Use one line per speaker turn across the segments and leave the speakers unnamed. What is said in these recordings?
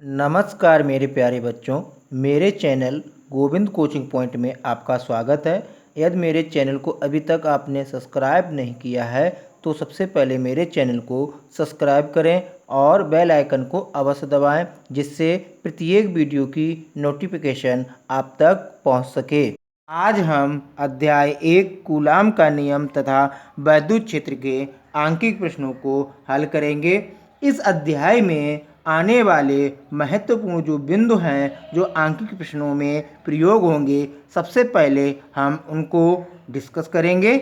नमस्कार मेरे प्यारे बच्चों, मेरे चैनल गोविंद कोचिंग पॉइंट में आपका स्वागत है। यदि मेरे चैनल को अभी तक आपने सब्सक्राइब नहीं किया है तो सबसे पहले मेरे चैनल को सब्सक्राइब करें और बेल आइकन को अवश्य दबाएं, जिससे प्रत्येक वीडियो की नोटिफिकेशन आप तक पहुंच सके। आज हम अध्याय 1 कूलाम का नियम तथा वैद्युत क्षेत्र के आंकिक प्रश्नों को हल करेंगे। इस अध्याय में आने वाले महत्वपूर्ण जो बिंदु हैं जो आंकिक प्रश्नों में प्रयोग होंगे, सबसे पहले हम उनको डिस्कस करेंगे।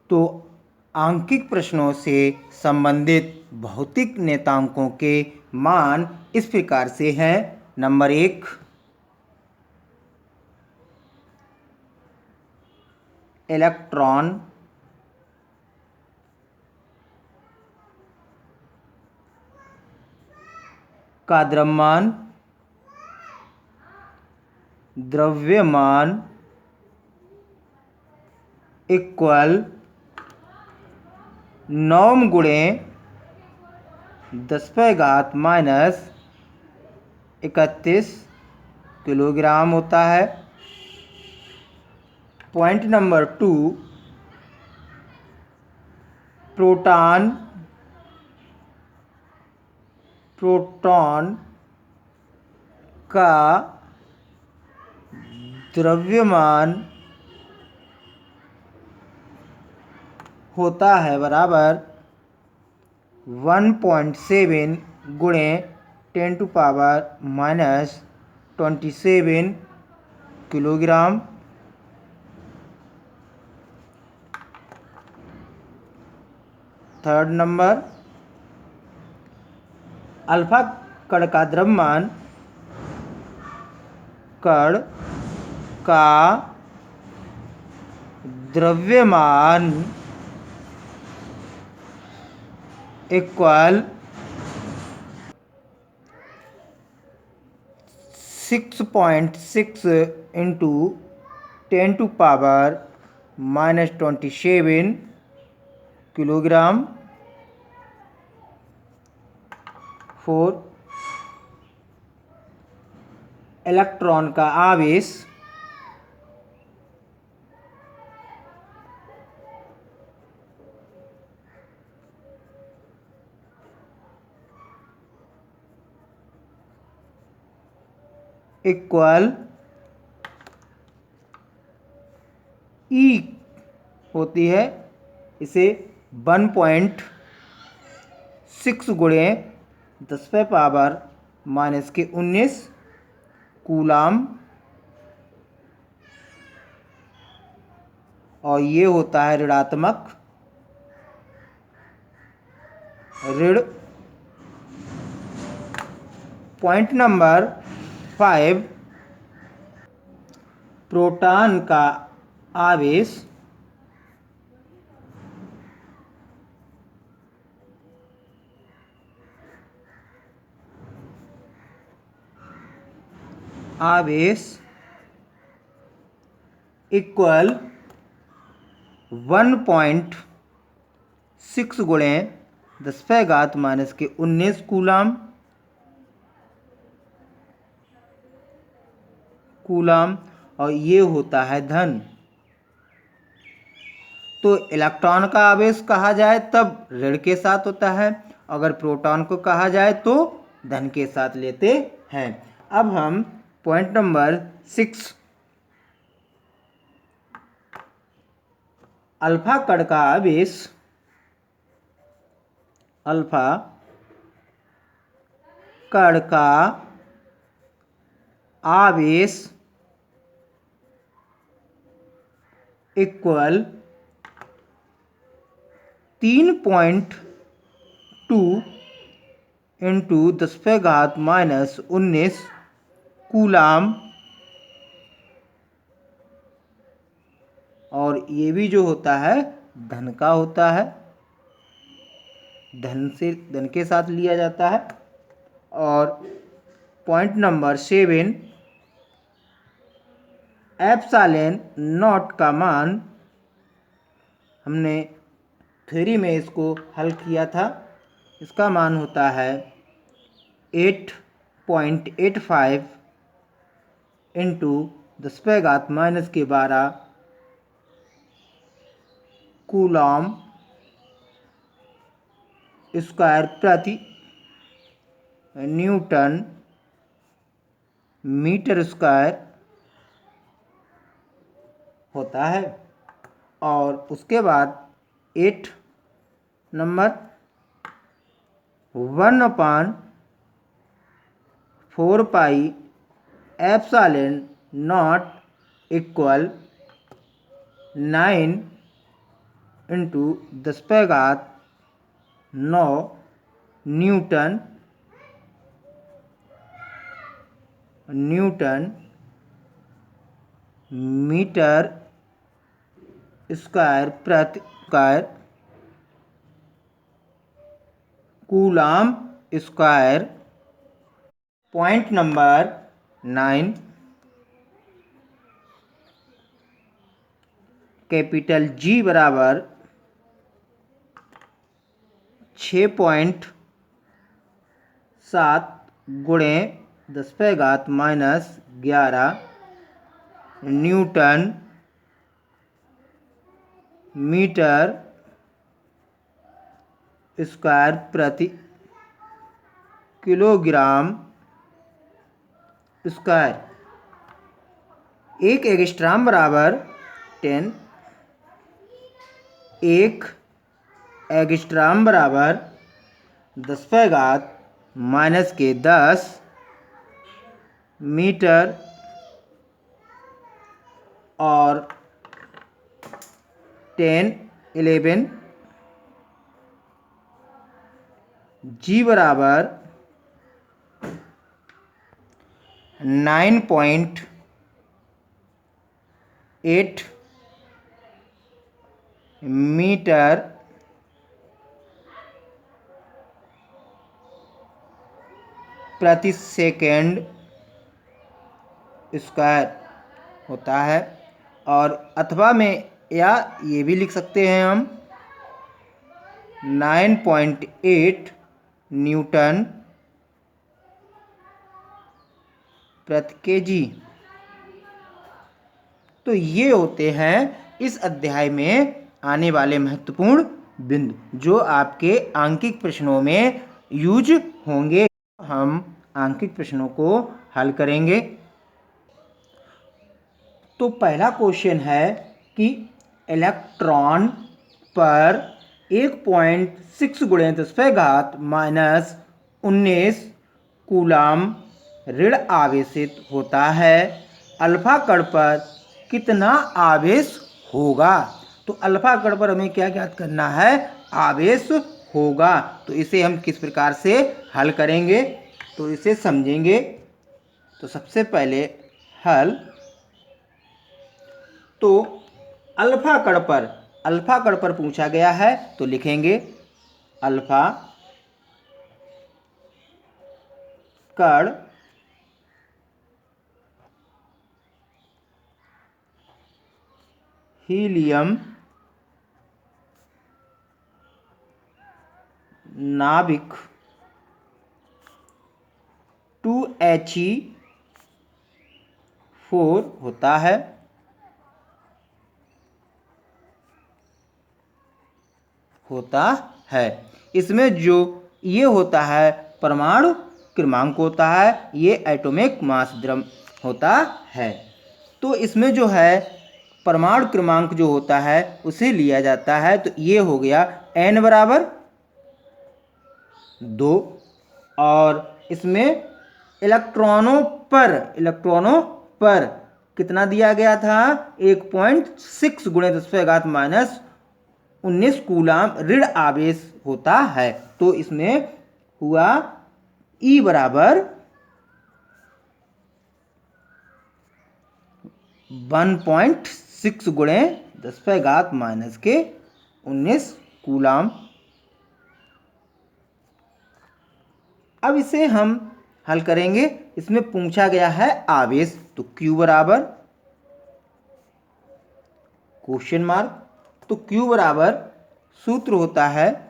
तो आंकिक प्रश्नों से संबंधित भौतिक नेतांकों के मान इस प्रकार से हैं। नंबर 1, इलेक्ट्रॉन का द्रव्यमान इक्वल 9 गुणे 10⁻−31 किलोग्राम होता है। पॉइंट नंबर 2, प्रोटॉन का द्रव्यमान होता है बराबर 1.7 गुणे 10⁻⁻27 किलोग्राम। थर्ड नंबर, अल्फा कण का द्रव्यमान इक्वल 6.6 इंटू 10⁻⁻27 किलोग्राम। 4, इलेक्ट्रॉन का आवेश इक्वल ई होती है, इसे 1.6 गुणे 10⁻⁻⁻19 कूलाम, और ये होता है ऋण। पॉइंट नंबर 5, प्रोटॉन का आवेश इक्वल 1.6 गुणे 10⁻⁻19 कूलाम, और ये होता है धन। तो इलेक्ट्रॉन का आवेश कहा जाए तब ऋण के साथ होता है, अगर प्रोटॉन को कहा जाए तो धन के साथ लेते हैं। अब हम पॉइंट नंबर 6, अल्फा कण का आवेश इक्वल 3.2 इंटू 10⁻⁻19 कूलाम, और ये भी जो होता है धन का होता है, धन के साथ लिया जाता है। और पॉइंट नंबर 7, एप्सिलॉन नॉट का मान, हमने थ्योरी में इसको हल किया था, इसका मान होता है 8.85 इंटू 10⁻⁻⁻⁰ कूलॉम स्क्वायर प्रति न्यूटन मीटर स्क्वायर होता है। और उसके बाद 8 number 1/4 pi epsilon not equal 9 into 10⁻⁹ newton metre square प्रति square coulomb square. Point number 9, capital G बराबर 6.7 गुणे 10⁻⁻�11 न्यूटन मीटर स्क्वायर प्रति किलोग्राम स्क्वायर। एक एंगस्ट्रॉम बराबर 10, एक एंगस्ट्रॉम बराबर 10⁻⁻⁻10 मीटर और 10, 11 G बराबर 9.8 मीटर प्रति सेकेंड स्क्वायर होता है। और अथवा में या ये भी लिख सकते हैं हम 9.8 न्यूटन प्रति केजी। तो ये होते हैं इस अध्याय में आने वाले महत्वपूर्ण बिंदु जो आपके आंकिक प्रश्नों में यूज होंगे। हम आंकिक प्रश्नों को हल करेंगे। तो पहला क्वेश्चन है कि इलेक्ट्रॉन पर 1.6 गुणे 10⁻⁻�19 कूलॉम ऋण आवेशित होता है। अल्फा कण पर कितना आवेश होगा? तो अल्फा कण पर हमें क्या ज्ञात करना है? आवेश होगा। तो इसे हम किस प्रकार से हल करेंगे तो इसे समझेंगे। तो सबसे पहले हल, तो अल्फा कण पर पूछा गया है तो लिखेंगे अल्फा कण हीलियम नाभिक 2He4 होता है। इसमें जो ये होता है परमाणु क्रमांक होता है, ये एटॉमिक मास द्रव्य होता है। तो इसमें जो है परमाणु क्रमांक जो होता है उसे लिया जाता है। तो ये हो गया n बराबर 2 और इसमें इलेक्ट्रॉनों पर कितना दिया गया था? 1.6 गुणे 10⁻⁻�19 कूलॉम ऋण आवेश होता है। तो इसमें हुआ E बराबर 1.6 गुणे 10⁻⁻�19 कूलॉम। अब इसे हम हल करेंगे। इसमें पूछा गया है आवेश, तो Q बराबर क्वेश्चन मार्क। तो Q बराबर सूत्र होता है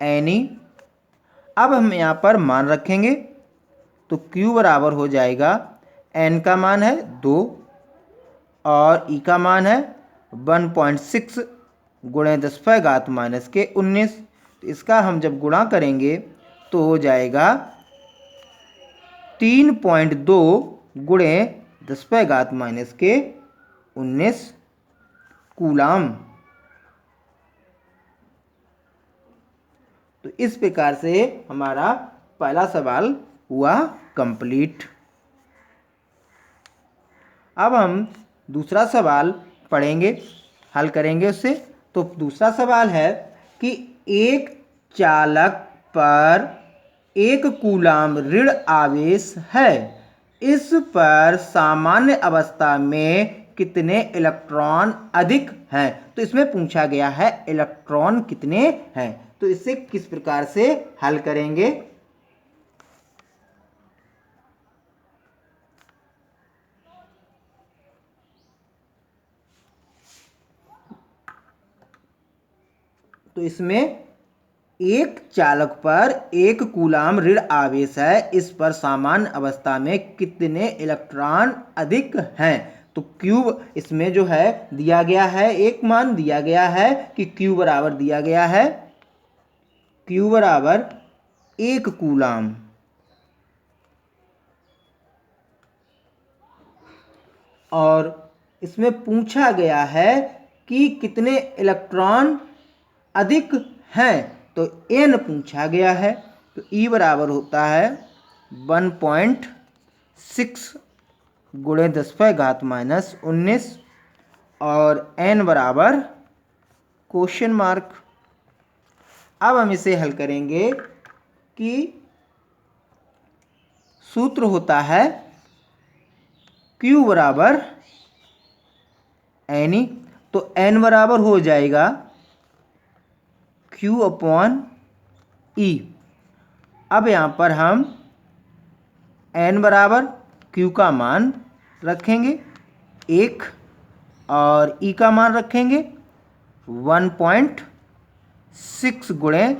Ne अब हम यहाँ पर मान रखेंगे तो Q बराबर हो जाएगा, N का मान है 2 और E का मान है 1.6 गुणे 10⁻⁻⁰ तो इसका हम जब गुणा करेंगे तो हो जाएगा 3.2 गुणे 10⁻⁻⁰ कूलाम। तो इस प्रकार से हमारा पहला सवाल हुआ कंप्लीट। अब हम दूसरा सवाल पढ़ेंगे, हल करेंगे उससे। तो दूसरा सवाल है कि एक चालक पर 1 कूलाम ऋण आवेश है, इस पर सामान्य अवस्था में कितने इलेक्ट्रॉन अधिक हैं। तो इसमें पूछा गया है इलेक्ट्रॉन कितने हैं, तो इसे किस प्रकार से हल करेंगे। तो इसमें एक चालक पर 1 कूलाम ऋण आवेश है, इस पर सामान्य अवस्था में कितने इलेक्ट्रॉन अधिक हैं। तो Q इसमें जो है दिया गया है, एक मान दिया गया है कि Q बराबर दिया गया है, Q बराबर 1 कूलाम। और इसमें पूछा गया है कि कितने इलेक्ट्रॉन अधिक हैं, तो N पूछा गया है। तो E बराबर होता है 1.6 गुणे 10⁻⁻⁰ और N बराबर क्वेश्चन मार्क। अब हम इसे हल करेंगे कि सूत्र होता है Q बराबर N। तो N बराबर हो जाएगा Q/E। अब यहाँ पर हम N बराबर Q का मान रखेंगे 1 और E का मान रखेंगे 1.6 गुणे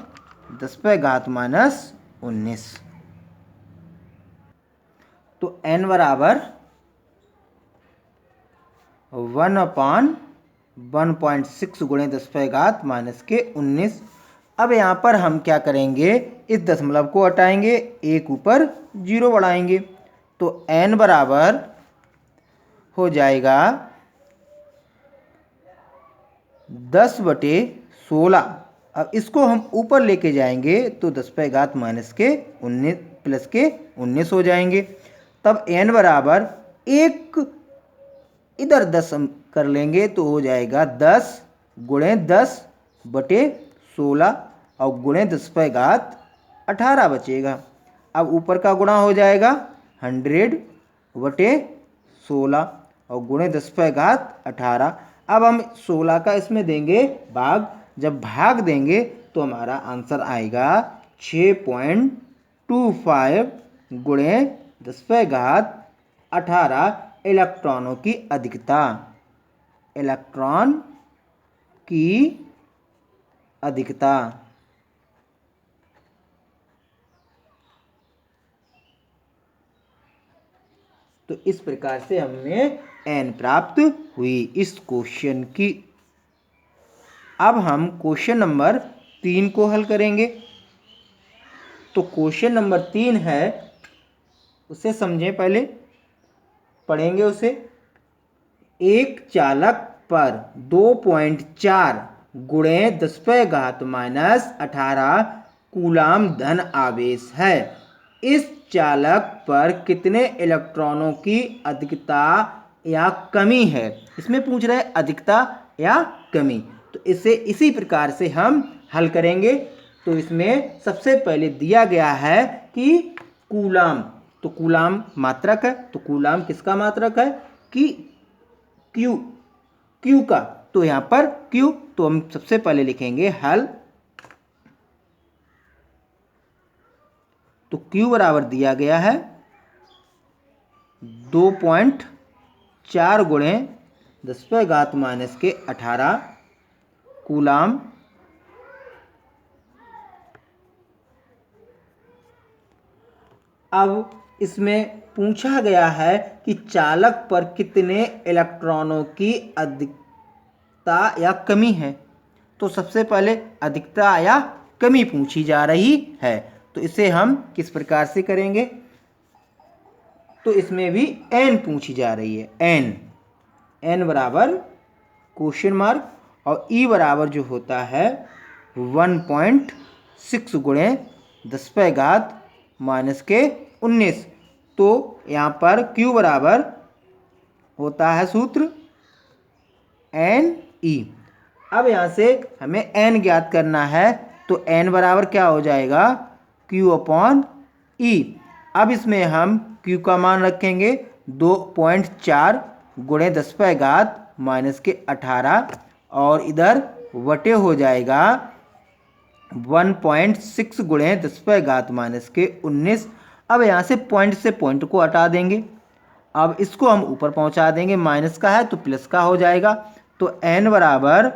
10⁻⁻⁰। तो N बराबर 1/1.6 गुणे 10⁻⁻⁰। अब यहाँ पर हम क्या करेंगे, इस दशमलव को हटाएंगे, एक ऊपर 0 बढ़ाएंगे। तो N बराबर हो जाएगा 10/16। अब इसको हम ऊपर लेके जाएंगे तो 10⁻⁻⁰ हो जाएंगे। तब N बराबर 1 इधर 10 हम कर लेंगे तो हो जाएगा 10 गुणे 10/16 और गुणे 10⁻18 बचेगा। अब ऊपर का गुणा हो जाएगा 100/16 और गुणे 10⁻18। अब हम 16 का इसमें देंगे भाग, जब भाग देंगे तो हमारा आंसर आएगा 6.25 गुणे 10⁻18 इलेक्ट्रॉनों की अधिकता। इलेक्ट्रॉन की अधिकता। तो इस प्रकार से हमें N प्राप्त हुई इस क्वेश्चन की। अब हम क्वेश्चन नंबर 3 को हल करेंगे। तो क्वेश्चन नंबर 3 है, उसे समझें, पहले पढ़ेंगे उसे। एक चालक पर 2.4 गुणे 10⁻⁻18 कूलाम धन आवेश है, इस चालक पर कितने इलेक्ट्रॉनों की अधिकता या कमी है। इसमें पूछ रहा है अधिकता या कमी, तो इसे इसी प्रकार से हम हल करेंगे। तो इसमें सबसे पहले दिया गया है कि कूलाम, तो कूलाम मात्रक है, तो कूलाम किसका मात्रक है कि Q का। तो यहाँ पर Q, तो हम सबसे पहले लिखेंगे हल। तो Q बराबर दिया गया है 2.4 गुणे 10⁻⁻18 कूलाम अब इसमें पूछा गया है कि चालक पर कितने इलेक्ट्रॉनों की अधिकता या कमी है। तो सबसे पहले अधिकता या कमी पूछी जा रही है, तो इसे हम किस प्रकार से करेंगे। तो इसमें भी n पूछी जा रही है, n बराबर क्वेश्चन मार्क और e बराबर जो होता है 1.6 गुणे 10⁻⁻19। तो यहाँ पर q बराबर होता है सूत्र NE। अब यहाँ से हमें n ज्ञात करना है, तो n बराबर क्या हो जाएगा Q/E। अब इसमें हम q का मान रखेंगे 2.4 गुणे 10⁻⁻18 और इधर वटे हो जाएगा 1.6 गुणे 10⁻⁻19। अब यहाँ से पॉइंट को हटा देंगे। अब इसको हम ऊपर पहुँचा देंगे, माइनस का है तो प्लस का हो जाएगा। तो n बराबर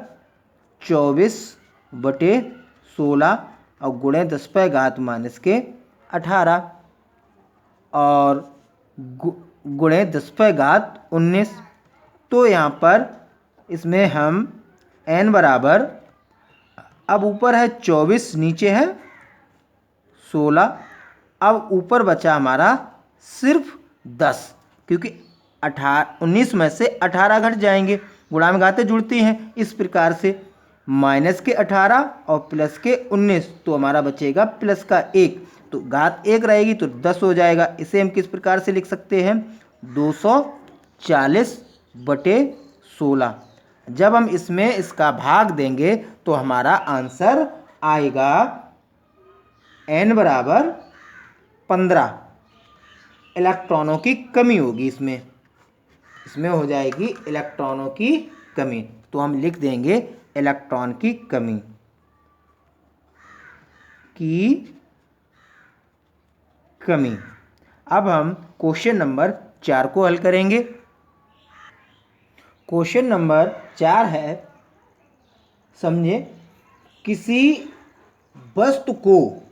24/16 और गुणे 10⁻⁻18 और गुणे 10⁻19। तो यहाँ पर इसमें हम n बराबर, अब ऊपर है 24, नीचे है 16। अब ऊपर बचा हमारा सिर्फ 10, क्योंकि 19 में से 18 घट जाएंगे, गुणा में घातें जुड़ती हैं। इस प्रकार से -18 और +19, तो हमारा बचेगा प्लस का 1। तो घात 1 रहेगी तो 10 हो जाएगा। इसे हम किस प्रकार से लिख सकते हैं 240/16। जब हम इसमें इसका भाग देंगे तो हमारा आंसर आएगा n बराबर 15 इलेक्ट्रॉनों की कमी होगी। इसमें हो जाएगी इलेक्ट्रॉनों की कमी। तो हम लिख देंगे इलेक्ट्रॉन की कमी। अब हम क्वेश्चन नंबर 4 को हल करेंगे। क्वेश्चन नंबर 4 है, समझे, किसी वस्तु को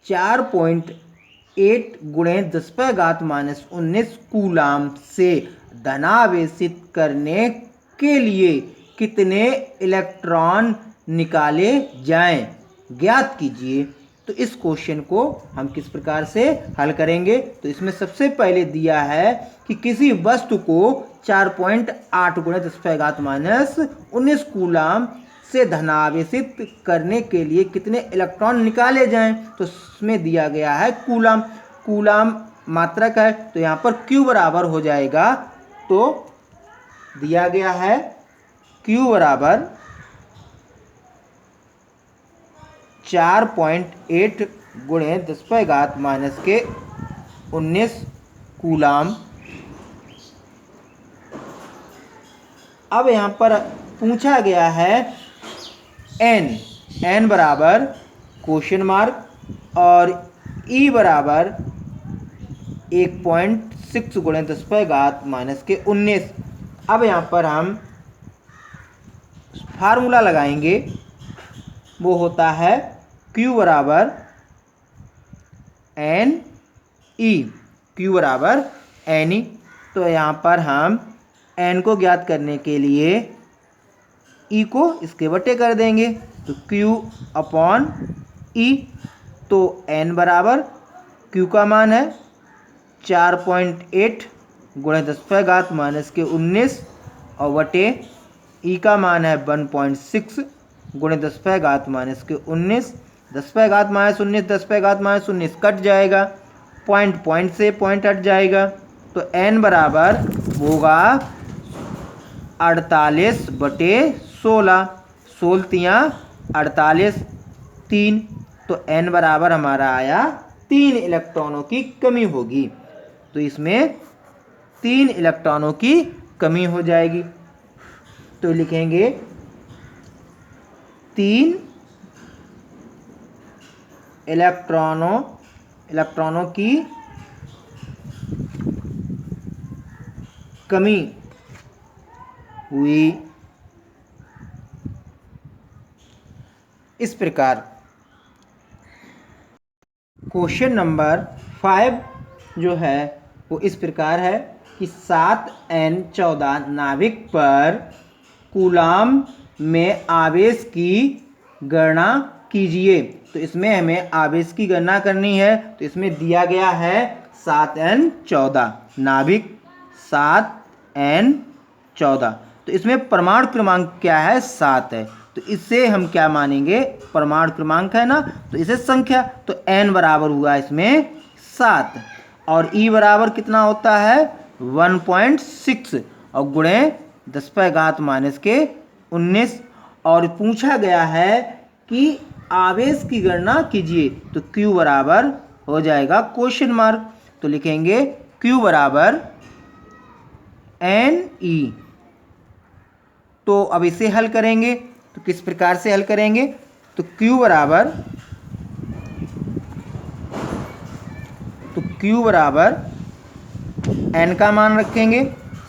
4.8 गुणे 10⁻⁻19 कूलाम से धनावेशित करने के लिए कितने इलेक्ट्रॉन निकाले जाएं, ज्ञात कीजिए। तो इस क्वेश्चन को हम किस प्रकार से हल करेंगे। तो इसमें सबसे पहले दिया है कि किसी वस्तु को 4.8 गुणे 10⁻⁻19 कूलाम से धनावेशित करने के लिए कितने इलेक्ट्रॉन निकाले जाएं। तो इसमें दिया गया है कूलाम मात्रक है, तो यहाँ पर Q बराबर हो जाएगा, तो दिया गया है Q बराबर 4.8 गुणे 10⁻⁻19 कूलाम। अब यहाँ पर पूछा गया है n बराबर क्वेश्चन मार्क और E बराबर 1.6 गुणे 10⁻⁻19। अब यहाँ पर हम फार्मूला लगाएंगे, वो होता है Q बराबर NE। Q बराबर NE। तो यहाँ पर हम n को ज्ञात करने के लिए E को इसके बटे कर देंगे, तो Q/E। तो n बराबर Q का मान है 4.8 गुणे 10⁻⁻19 और वटे E का मान है 1.6 गुणे 10⁻⁻19। 10⁻⁻19 10⁻⁻19 कट जाएगा, पॉइंट से पॉइंट हट जाएगा। तो n बराबर होगा 48/16। 16 48 3। तो n बराबर हमारा आया 3 इलेक्ट्रॉनों की कमी होगी। तो इसमें 3 इलेक्ट्रॉनों की कमी हो जाएगी। तो लिखेंगे 3 इलेक्ट्रॉनों की कमी हुई। इस प्रकार क्वेश्चन नंबर 5 जो है वो इस प्रकार है कि 7n14 नाभिक पर कूलाम में आवेश की गणना कीजिए। तो इसमें हमें आवेश की गणना करनी है, तो इसमें दिया गया है 7n14 नाभिक 7n14। तो इसमें परमाणु क्रमांक क्या है? 7 है। तो इससे हम क्या मानेंगे? परमाणु क्रमांक है ना, तो इसे संख्या, तो n बराबर हुआ इसमें 7 और E बराबर कितना होता है? 1.6 और गुणे 10⁻⁻⁰ और पूछा गया है कि आवेश की गणना कीजिए, तो Q बराबर हो जाएगा क्वेश्चन मार्क। तो लिखेंगे Q बराबर NE। तो अब इसे हल करेंगे, तो किस प्रकार से हल करेंगे? तो Q बराबर N का मान रखेंगे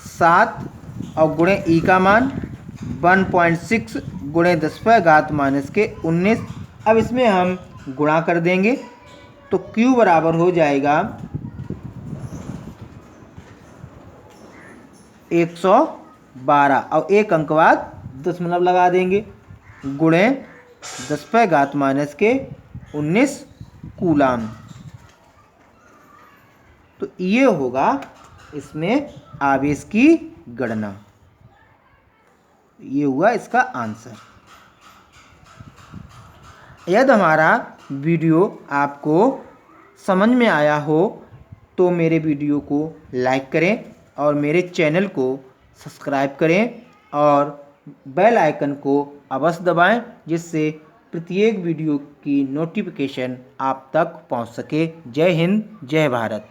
7 और गुणे E का मान 1.6 गुणे 10⁻⁻⁰। अब इसमें हम गुणा कर देंगे, तो Q बराबर हो जाएगा 112 और एक अंक बाद दशमलव लगा देंगे, गुणे 10⁻⁻⁰ कूलाम। तो ये होगा इसमें आवेश की गणना। ये हुआ इसका आंसर। यदि हमारा वीडियो आपको समझ में आया हो तो मेरे वीडियो को लाइक करें और मेरे चैनल को सब्सक्राइब करें और बेल आइकन को अवश्य दबाएं, जिससे प्रत्येक वीडियो की नोटिफिकेशन आप तक पहुंच सके। जय हिंद, जय भारत।